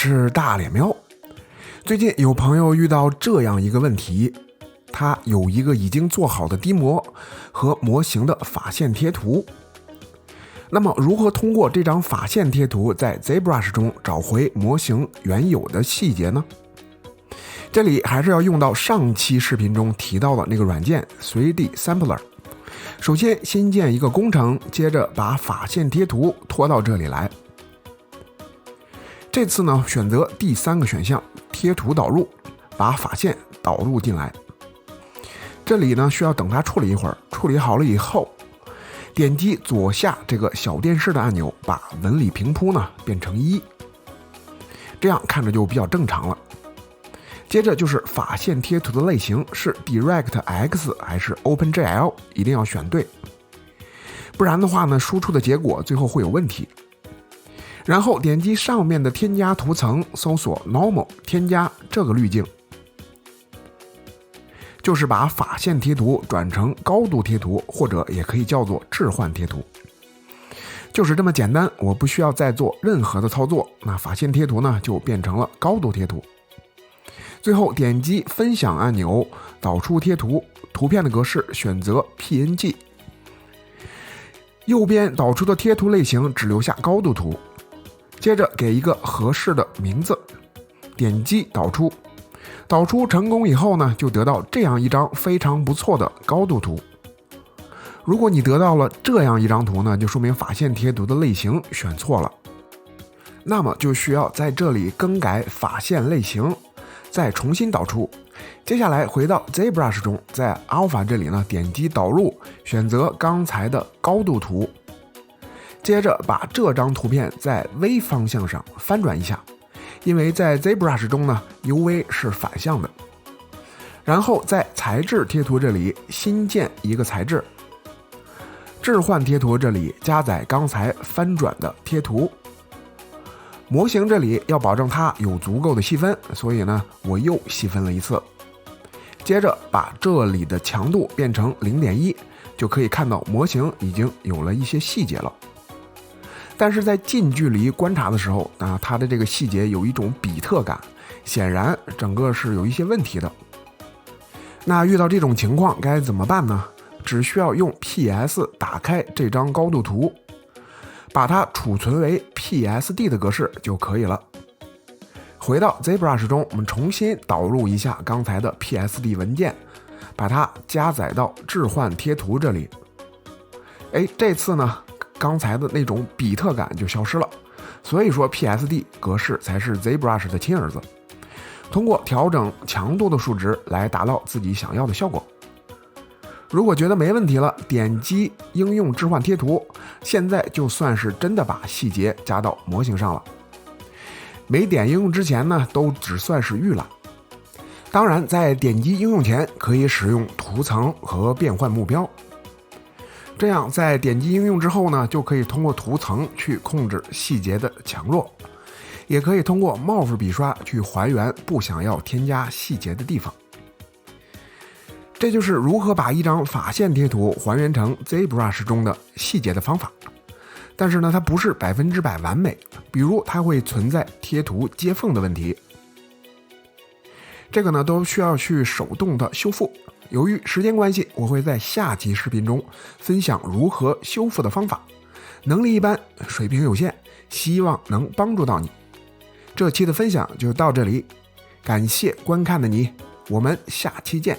是大脸喵。最近有朋友遇到这样一个问题，他有一个已经做好的低模和模型的法线贴图。那么如何通过这张法线贴图在 ZBrush 中找回模型原有的细节呢？这里还是要用到上期视频中提到的那个软件 3D Sampler。首先新建一个工程，接着把法线贴图拖到这里来。这次呢，选择第3个选项贴图导入，把法线导入进来。这里呢需要等它处理一会儿，处理好了以后，点击左下这个小电视的按钮，把纹理平铺呢变成1，这样看着就比较正常了。接着就是法线贴图的类型是 DirectX 还是 OpenGL， 一定要选对，不然的话呢，输出的结果最后会有问题。然后点击上面的添加图层，搜索 Normal， 添加这个滤镜，就是把法线贴图转成高度贴图，或者也可以叫做置换贴图。就是这么简单，我不需要再做任何的操作，那法线贴图呢就变成了高度贴图。最后点击分享按钮，导出贴图，图片的格式选择 PNG， 右边导出的贴图类型只留下高度图，接着给一个合适的名字，点击导出。导出成功以后呢，就得到这样一张非常不错的高度图。如果你得到了这样一张图呢，就说明法线贴图的类型选错了，那么就需要在这里更改法线类型，再重新导出。接下来回到 ZBrush 中，在 Alpha 这里呢，点击导入，选择刚才的高度图，接着把这张图片在 V 方向上翻转一下，因为在 ZBrush 中呢 UV 是反向的。然后在材质贴图这里新建一个材质，置换贴图这里加载刚才翻转的贴图。模型这里要保证它有足够的细分，所以呢我又细分了一次。接着把这里的强度变成 0.1， 就可以看到模型已经有了一些细节了。但是在近距离观察的时候它的这个细节有一种比特感，显然整个是有一些问题的。那遇到这种情况该怎么办呢？只需要用 PS 打开这张高度图，把它储存为 PSD 的格式就可以了。回到 ZBrush 中，我们重新导入一下刚才的 PSD 文件，把它加载到置换贴图这里。这次呢刚才的那种比特感就消失了，所以说 PSD 格式才是 ZBrush 的亲儿子。通过调整强度的数值来达到自己想要的效果。如果觉得没问题了，点击应用置换贴图，现在就算是真的把细节加到模型上了。没点应用之前呢，都只算是预览。当然在点击应用前可以使用图层和变换目标，这样在点击应用之后呢，就可以通过图层去控制细节的强弱，也可以通过 Morph 笔刷去还原不想要添加细节的地方。这就是如何把一张法线贴图还原成 ZBrush 中的细节的方法。但是呢，它不是100%完美，比如它会存在贴图接缝的问题，这个呢都需要去手动的修复。由于时间关系，我会在下期视频中分享如何修复的方法。能力一般，水平有限，希望能帮助到你。这期的分享就到这里，感谢观看的你，我们下期见。